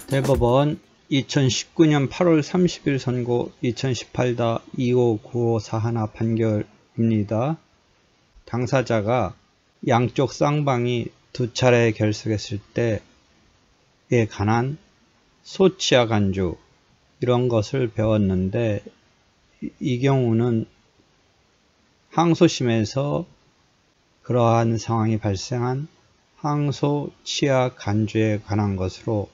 대법원 2019년 8월 30일 선고 2018-25954 판결입니다. 당사자가 양쪽 쌍방이 두 차례 결석했을 때에 관한 소치와 간주 이런 것을 배웠는데, 이 경우는 항소심에서 그러한 상황이 발생한 항소 치아 간주에 관한 것으로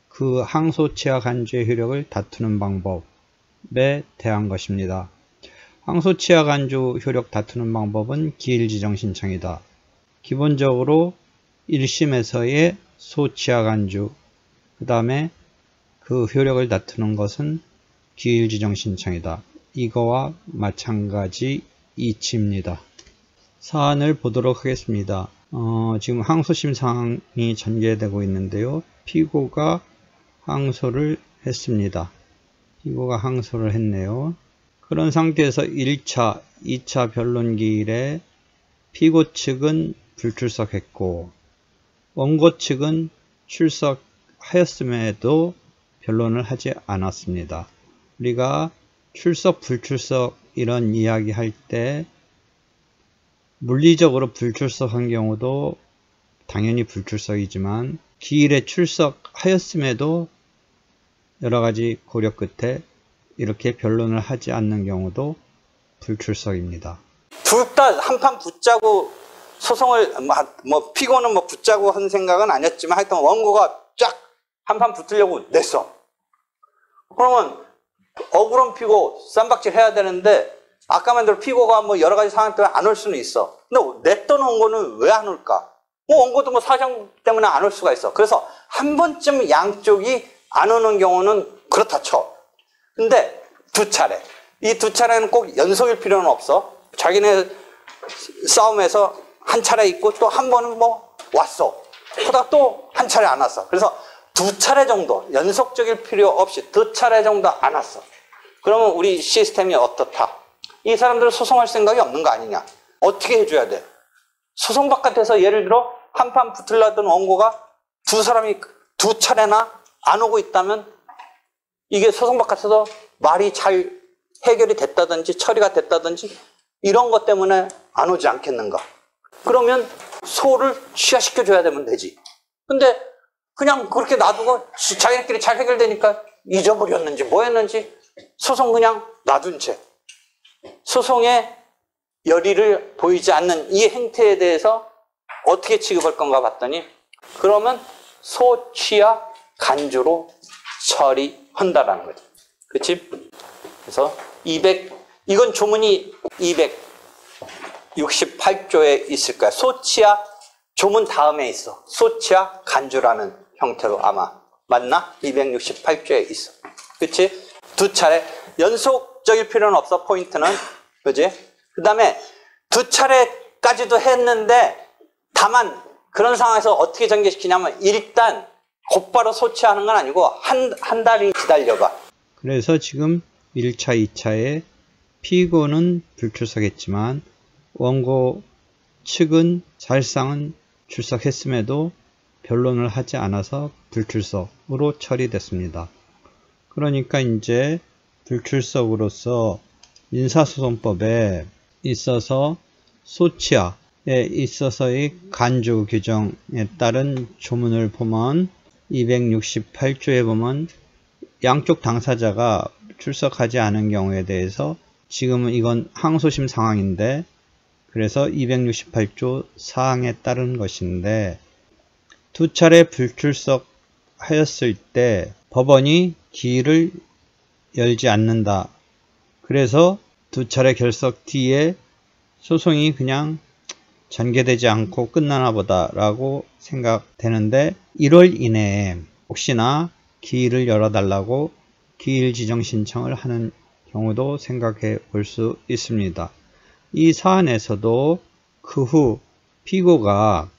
그 항소 치아 간주의 효력을 다투는 방법에 대한 것입니다. 항소 치아 간주 효력 다투는 방법은 기일 지정 신청이다. 기본적으로 1심에서의 소치아 간주, 그 다음에 그 효력을 다투는 것은 기일 지정 신청이다. 이거와 마찬가지 이치입니다. 사안을 보도록 하겠습니다. 지금 항소심 상황이 전개되고 있는데요. 피고가 항소를 했습니다. 피고가 항소를 했네요. 그런 상태에서 1차, 2차 변론기일에 피고 측은 불출석했고 원고 측은 출석하였음에도 변론을 하지 않았습니다. 우리가 출석, 불출석 이런 이야기 할 때 물리적으로 불출석한 경우도 당연히 불출석이지만 기일에 출석하였음에도 여러가지 고려 끝에 이렇게 변론을 하지 않는 경우도 불출석입니다. 둘 다 한판 붙자고 소송을 피고는 붙자고 한 생각은 아니었지만 하여튼 원고가 쫙 한판 붙으려고 냈어. 그러면 억울한 피고 쌈박질 해야 되는데 아까 말대로 피고가 여러 가지 상황 때문에 안 올 수는 있어. 근데 냈던 원고는 왜 안 올까? 원고도 사정 때문에 안 올 수가 있어. 그래서 한 번쯤 양쪽이 안 오는 경우는 그렇다 쳐. 근데 두 차례. 이 두 차례는 꼭 연속일 필요는 없어. 자기네 싸움에서 한 차례 있고 또 한 번은 왔어. 그러다가 또 한 차례 안 왔어. 그래서 두 차례 정도, 연속적일 필요 없이 두 차례 정도 안 왔어. 그러면 우리 시스템이 어떻다? 이 사람들 소송할 생각이 없는 거 아니냐? 어떻게 해줘야 돼? 소송 바깥에서 예를 들어 한판 붙으려던 원고가 두 사람이 두 차례나 안 오고 있다면 이게 소송 바깥에서 말이 잘 해결이 됐다든지 처리가 됐다든지 이런 것 때문에 안 오지 않겠는가? 그러면 소를 취하시켜줘야 되면 되지. 근데 그냥 그렇게 놔두고 자기네끼리 잘 해결되니까 잊어버렸는지 뭐였는지 소송 그냥 놔둔 채 소송에 열의를 보이지 않는 이 행태에 대해서 어떻게 취급할 건가 봤더니 그러면 소취와 간주로 처리한다라는 거죠. 그치? 그래서 이건 조문이 268조에 있을 거야. 소치와 조문 다음에 있어. 소치와 간주라는 형태로 아마 맞나? 268조에 있어. 그치? 두 차례 연속적일 필요는 없어. 포인트는. 그지? 그 다음에 두 차례까지도 했는데 다만 그런 상황에서 어떻게 전개시키냐면 일단 곧바로 소치하는 건 아니고 한 달이 기다려봐. 그래서 지금 1차, 2차에 피고는 불출석했지만 원고 측은 사실상은 출석했음에도 변론을 하지 않아서 불출석으로 처리됐습니다. 그러니까 이제 불출석으로서 민사소송법에 있어서 소치하에 있어서의 간주 규정에 따른 조문을 보면 268조에 보면 양쪽 당사자가 출석하지 않은 경우에 대해서 지금은 이건 항소심 상황인데 그래서 268조 사항에 따른 것인데 두 차례 불출석하였을 때 법원이 기일을 열지 않는다. 그래서 두 차례 결석 뒤에 소송이 그냥 전개되지 않고 끝나나 보다 라고 생각되는데 1월 이내에 혹시나 기일을 열어달라고 기일 지정 신청을 하는 경우도 생각해 볼 수 있습니다. 이 사안에서도 그 후 피고가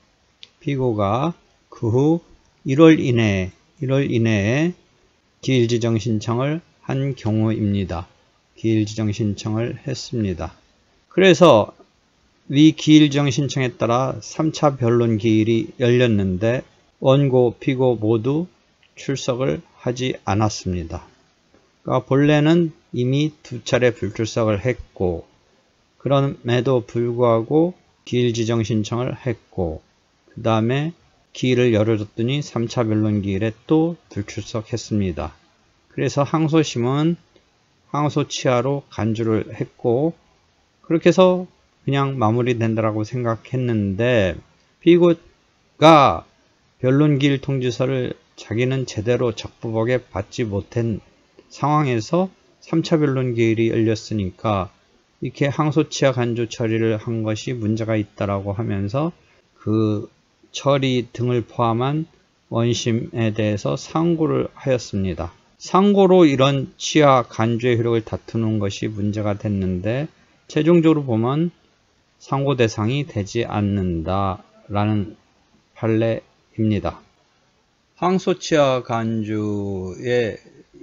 그 후 1월 이내에 기일 지정 신청을 한 경우입니다. 기일 지정 신청을 했습니다. 그래서 위 기일지정 신청에 따라 3차 변론 기일이 열렸는데 원고, 피고 모두 출석을 하지 않았습니다. 그러니까 본래는 이미 2차례 불출석을 했고 그럼에도 불구하고 기일 지정 신청을 했고 그 다음에 기일을 열어줬더니 3차 변론 기일에 또 불출석했습니다. 그래서 항소심은 항소치하로 간주를 했고 그렇게 해서 그냥 마무리된다라고 생각했는데 피고가 변론 기일 통지서를 자기는 제대로 적부복에 받지 못한 상황에서 3차 변론 기일이 열렸으니까 이렇게 항소치하 간주 처리를 한 것이 문제가 있다라고 하면서 그 처리 등을 포함한 원심에 대해서 상고를 하였습니다. 상고로 이런 치하 간주의 효력을 다투는 것이 문제가 됐는데 최종적으로 보면 상고 대상이 되지 않는다라는 판례입니다. 항소치하 간주의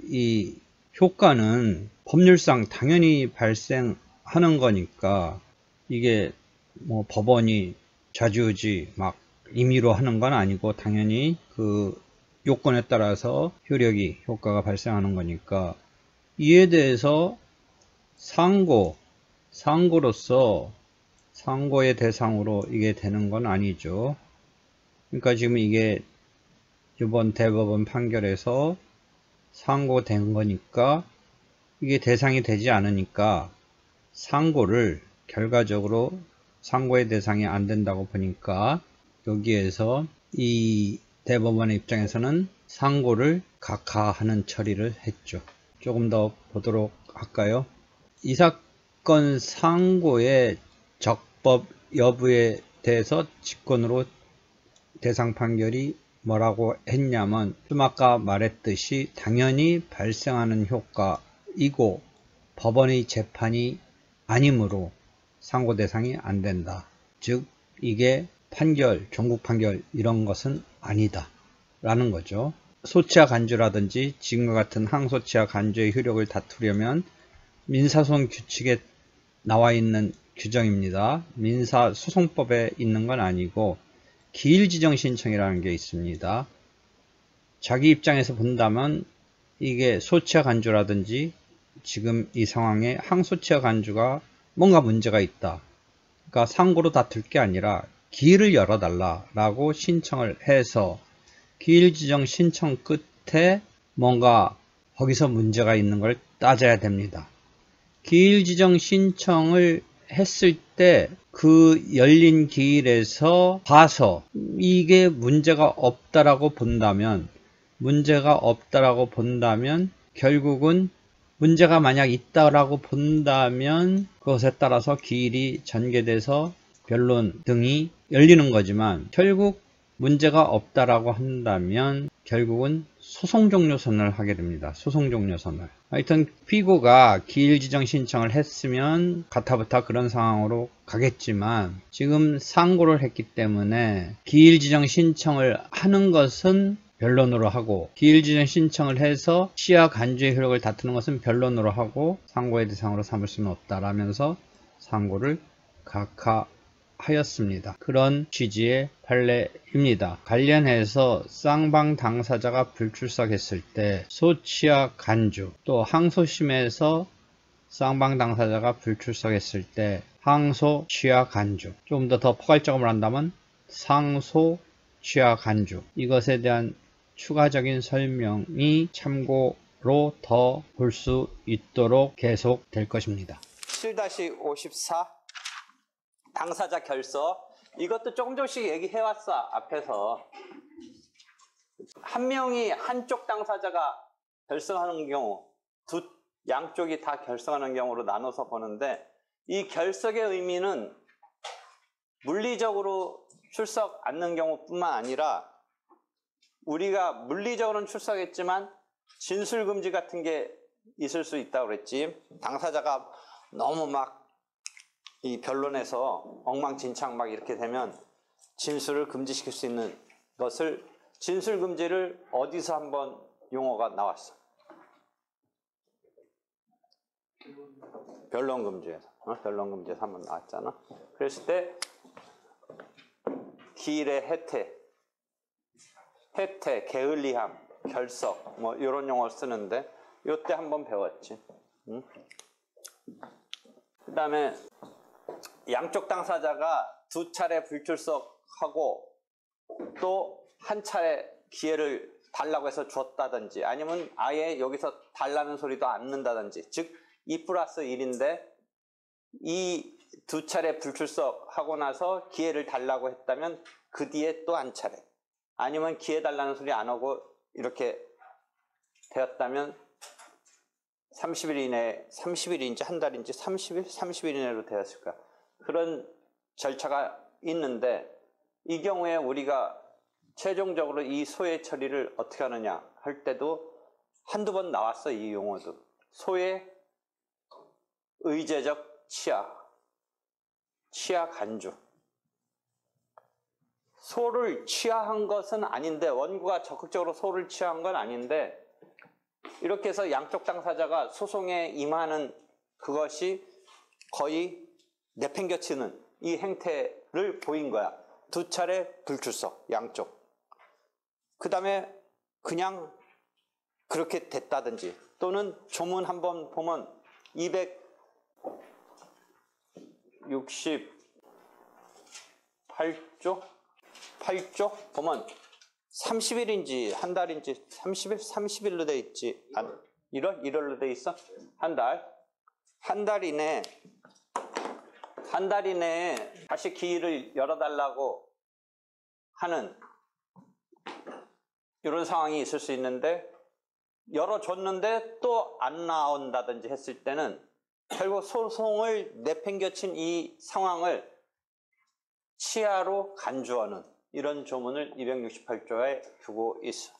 이 효과는 법률상 당연히 발생하는 거니까 이게 뭐 법원이 좌지우지 막 임의로 하는 건 아니고 당연히 그 요건에 따라서 효과가 발생하는 거니까 이에 대해서 상고로서 상고의 대상으로 이게 되는 건 아니죠. 그러니까 지금 이게 이번 대법원 판결에서 상고된 거니까 이게 대상이 되지 않으니까 상고를 결과적으로 상고의 대상이 안 된다고 보니까 여기에서 이 대법원의 입장에서는 상고를 각하하는 처리를 했죠. 조금 더 보도록 할까요? 이 사건 상고의 적법 여부에 대해서 직권으로 대상 판결이 뭐라고 했냐면 좀 아까 말했듯이 당연히 발생하는 효과이고 법원의 재판이 아니므로 상고 대상이 안 된다. 즉 이게 판결, 종국 판결 이런 것은 아니다 라는 거죠. 소치하 간주라든지 지금과 같은 항소치하 간주의 효력을 다투려면 민사소송 규칙에 나와 있는 규정입니다. 민사소송법에 있는 건 아니고 기일지정 신청이라는 게 있습니다. 자기 입장에서 본다면 이게 소치하 간주라든지 지금 이 상황에 항소치하 간주가 뭔가 문제가 있다. 그러니까 상고로 다툴 게 아니라 기일을 열어달라라고 신청을 해서 기일지정 신청 끝에 뭔가 거기서 문제가 있는 걸 따져야 됩니다. 기일지정 신청을 했을 때 그 열린 기일에서 봐서 이게 문제가 없다라고 본다면 결국은 문제가 만약 있다라고 본다면 그것에 따라서 기일이 전개돼서 변론 등이 열리는 거지만 결국 문제가 없다라고 한다면 결국은 소송종료선을 하게 됩니다. 소송종료선을. 하여튼 피고가 기일지정 신청을 했으면 가타부타 그런 상황으로 가겠지만 지금 상고를 했기 때문에 기일지정 신청을 하는 것은 변론으로 하고 기일지정 신청을 해서 치하 간주의 효력을 다투는 것은 변론으로 하고 상고의 대상으로 삼을 수는 없다라면서 상고를 각하하였습니다. 그런 취지의 판례입니다. 관련해서 쌍방 당사자가 불출석했을 때 소치하 간주 또 항소심에서 쌍방 당사자가 불출석했을 때 항소 치하 간주 좀 더 포괄적으로 한다면 상소 치하 간주 이것에 대한 추가적인 설명이 참고로 더 볼 수 있도록 계속될 것입니다. 7-54 당사자 결서 이것도 조금씩 얘기해왔어. 앞에서 한 명이 한쪽 당사자가 결성하는 경우 양쪽이 다 결성하는 경우로 나눠서 보는데 이 결석의 의미는 물리적으로 출석 않는 경우뿐만 아니라 우리가 물리적으로는 출석했지만 진술금지 같은 게 있을 수 있다고 그랬지. 당사자가 너무 막 이 변론에서 엉망진창 막 이렇게 되면 진술을 금지시킬 수 있는 것을 진술금지를 어디서 한번 용어가 나왔어? 변론금지에서. 변론금지에서 한번 나왔잖아. 그랬을 때 기일의 해태, 게을리함, 결석 뭐 이런 용어를 쓰는데 요때 한번 배웠지. 그 다음에 양쪽 당사자가 두 차례 불출석하고 또 한 차례 기회를 달라고 해서 줬다든지 아니면 아예 여기서 달라는 소리도 안 넣는다든지, 즉 2+1인데 이 두 차례 불출석하고 나서 기회를 달라고 했다면 그 뒤에 또 한 차례, 아니면 기회 달라는 소리 안 하고 이렇게 되었다면 30일 이내, 30일인지 한 달인지 30일 이내로 되었을까, 그런 절차가 있는데, 이 경우에 우리가 최종적으로 이 소외 처리를 어떻게 하느냐 할 때도 한두 번 나왔어. 이 용어도. 소외, 의제적 치하 간주. 소를 취하한 것은 아닌데, 원고가 적극적으로 소를 취한 건 아닌데, 이렇게 해서 양쪽 당사자가 소송에 임하는 그것이 거의 내팽겨치는 이 행태를 보인 거야. 두 차례 불출석, 양쪽. 그 다음에 그냥 그렇게 됐다든지, 또는 조문 한번 보면 268조 보면 30일인지 한 달인지 30일로 돼 있지. 1월로 돼 있어? 한 달 이내에 다시 기일을 열어달라고 하는 이런 상황이 있을 수 있는데, 열어줬는데 또 안 나온다든지 했을 때는 결국 소송을 내팽겨친 이 상황을 치하로 간주하는 이런 조문을 268조에 두고 있어.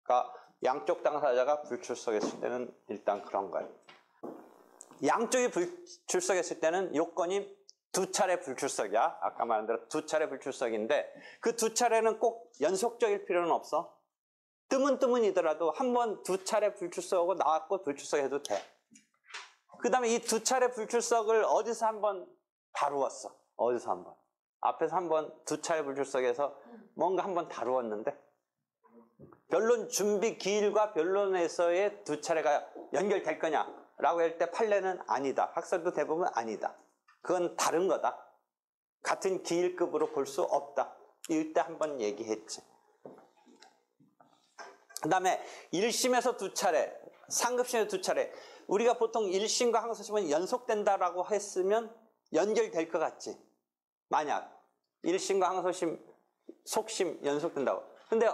그러니까 양쪽 당사자가 불출석했을 때는 일단 그런 거예요. 양쪽이 불출석했을 때는 요건이 두 차례 불출석이야. 아까 말한 대로 두 차례 불출석인데, 그 두 차례는 꼭 연속적일 필요는 없어. 뜨문뜨문이더라도 한 번 두 차례 불출석하고 나왔고 불출석해도 돼. 그 다음에 이 두 차례 불출석을 어디서 한번 다루었어. 어디서 한번. 앞에서 한번 두 차례 불출석해서 뭔가 한번 다루었는데, 변론 준비 기일과 변론에서의 두 차례가 연결될 거냐라고 할 때 판례는 아니다. 학설도 대부분 아니다. 그건 다른 거다. 같은 기일급으로 볼 수 없다. 이때 한번 얘기했지. 그 다음에 1심에서 두 차례, 상급심에서 두 차례. 우리가 보통 1심과 항소심은 연속된다라고 했으면 연결될 것 같지. 만약 1심과 항소심, 속심 연속된다고. 근데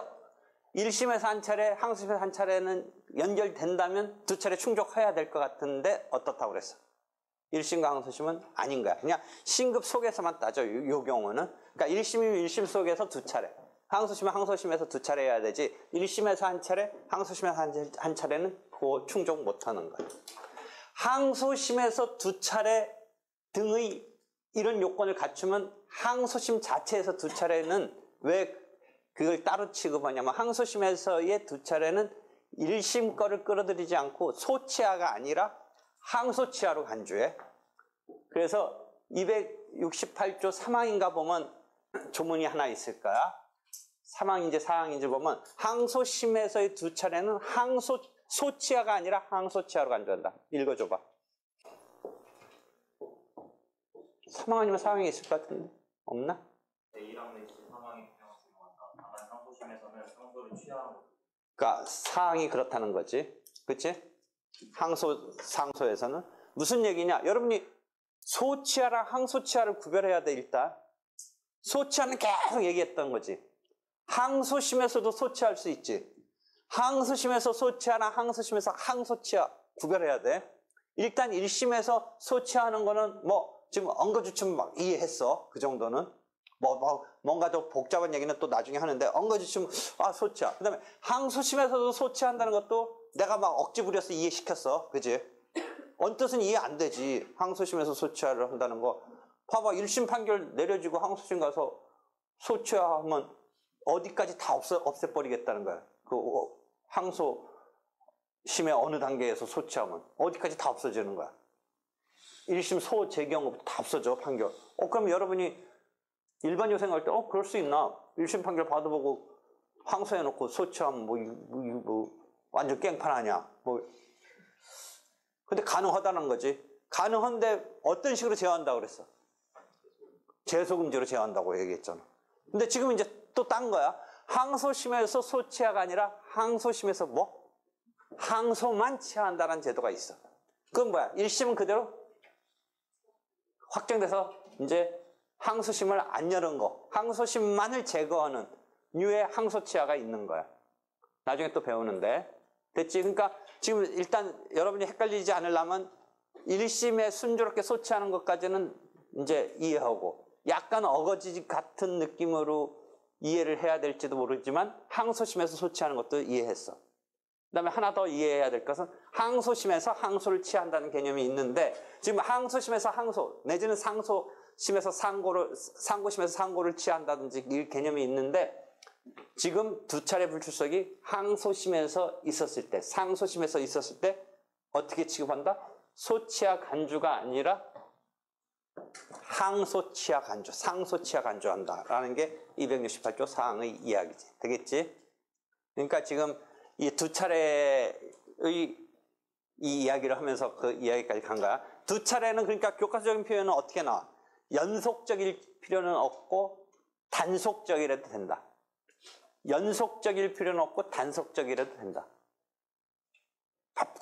1심에서 한 차례, 항소심에서 한 차례는 연결된다면 두 차례 충족해야 될 것 같은데 어떻다고 그랬어? 1심과 항소심은 아닌 거야. 그냥 신급 속에서만 따져, 요 경우는. 그러니까 1심이면 1심 속에서 두 차례, 항소심은 항소심에서 두 차례 해야 되지, 1심에서 한 차례, 항소심에서 한 차례는 그거 충족 못하는 거야. 항소심에서 두 차례 등의 이런 요건을 갖추면 항소심 자체에서 두 차례는 왜 그걸 따로 취급하냐면, 항소심에서의 두 차례는 1심 거를 끌어들이지 않고 소치하가 아니라 항소치하로 간주해. 그래서 268조 3항인가 보면 조문이 하나 있을 거야. 3항인지 4항인지 보면 항소심에서의 두 차례는 소치하가 아니라 항소치하로 간주한다. 읽어줘봐. 3항 아니면 4항이 있을 것 같은데 없나? 제1항 내지 3항의 규정을 적용한다. 다만 항소심에서는 항소를 취하하고. 그러니까 4항이 그렇다는 거지. 그치? 상소에서는 무슨 얘기냐? 여러분이 소치하랑 항소치하를 구별해야 돼. 일단 소치하는 계속 얘기했던 거지. 항소심에서도 소치할 수 있지. 항소심에서 소치하나 항소심에서 항소치하 구별해야 돼. 일단 1심에서 소치하는 거는 뭐 지금 언거주춤 막 이해했어. 그 정도는 뭔가 더 복잡한 얘기는 또 나중에 하는데, 언거주춤 소치하. 그 다음에 항소심에서도 소치한다는 것도 내가 막 억지 부려서 이해시켰어. 그지? 언뜻은 이해 안 되지. 항소심에서 소치하를 한다는 거. 봐봐, 1심 판결 내려지고 항소심 가서 소치하하면 어디까지 다 없애버리겠다는 거야. 그 항소심의 어느 단계에서 소치하면 어디까지 다 없어지는 거야. 1심 소 재경부터 다 없어져, 판결. 그럼 여러분이 일반적으로 생각할 때, 그럴 수 있나? 1심 판결 받아보고 항소해놓고 소치하면 완전 깽판 아니야. 근데 가능하다는 거지. 가능한데 어떤 식으로 제어한다고 그랬어? 제소금지로 제어한다고 얘기했잖아. 근데 지금 이제 또 딴 거야. 항소심에서 소치하가 아니라 항소심에서 항소만 치하한다는 제도가 있어. 그건 뭐야? 1심은 그대로 확정돼서 이제 항소심을 안 여는 거, 항소심만을 제거하는 류의 항소치하가 있는 거야. 나중에 또 배우는데. 됐지? 그러니까 지금 일단 여러분이 헷갈리지 않으려면 1심에 순조롭게 소치하는 것까지는 이제 이해하고, 약간 어거지 같은 느낌으로 이해를 해야 될지도 모르지만 항소심에서 소치하는 것도 이해했어. 그 다음에 하나 더 이해해야 될 것은 항소심에서 항소를 취한다는 개념이 있는데, 지금 항소심에서 항소 내지는 상소심에서 상고심에서 상고를 취한다든지 이 개념이 있는데, 지금 두 차례 불출석이 항소심에서 있었을 때, 상소심에서 있었을 때 어떻게 취급한다? 소치하 간주가 아니라 항소치하 간주, 상소치하 간주한다라는 게 268조 사항의 이야기지. 되겠지? 그러니까 지금 이 두 차례의 이 이야기를 하면서 그 이야기까지 간 거야. 두 차례는 그러니까 교과서적인 표현은 어떻게 나와? 연속적일 필요는 없고 단속적이라도 된다. 연속적일 필요는 없고 단속적이라도 된다.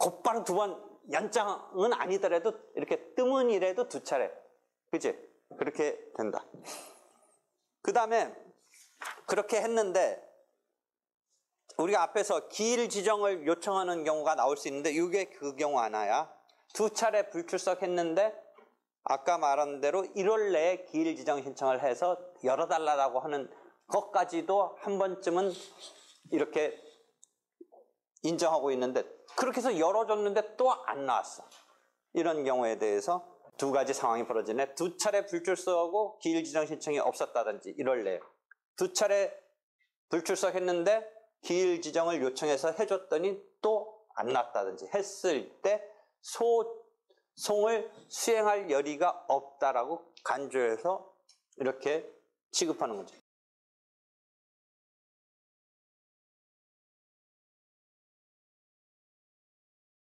곧바로 두 번 연장은 아니더라도 이렇게 뜸은이라도 두 차례. 그치? 그렇게 된다. 그 다음에 그렇게 했는데 우리가 앞에서 기일 지정을 요청하는 경우가 나올 수 있는데 이게 그 경우 하나야. 두 차례 불출석했는데 아까 말한 대로 1월 내에 기일 지정 신청을 해서 열어달라고 하는 것까지도 한 번쯤은 이렇게 인정하고 있는데, 그렇게 해서 열어줬는데 또 안 나왔어. 이런 경우에 대해서 두 가지 상황이 벌어지네. 두 차례 불출석하고 기일 지정 신청이 없었다든지 1월 내에 두 차례 불출석했는데 기일 지정을 요청해서 해줬더니 또 안 났다든지 했을 때 소송을 수행할 여리가 없다라고 간주해서 이렇게 취급하는 거죠.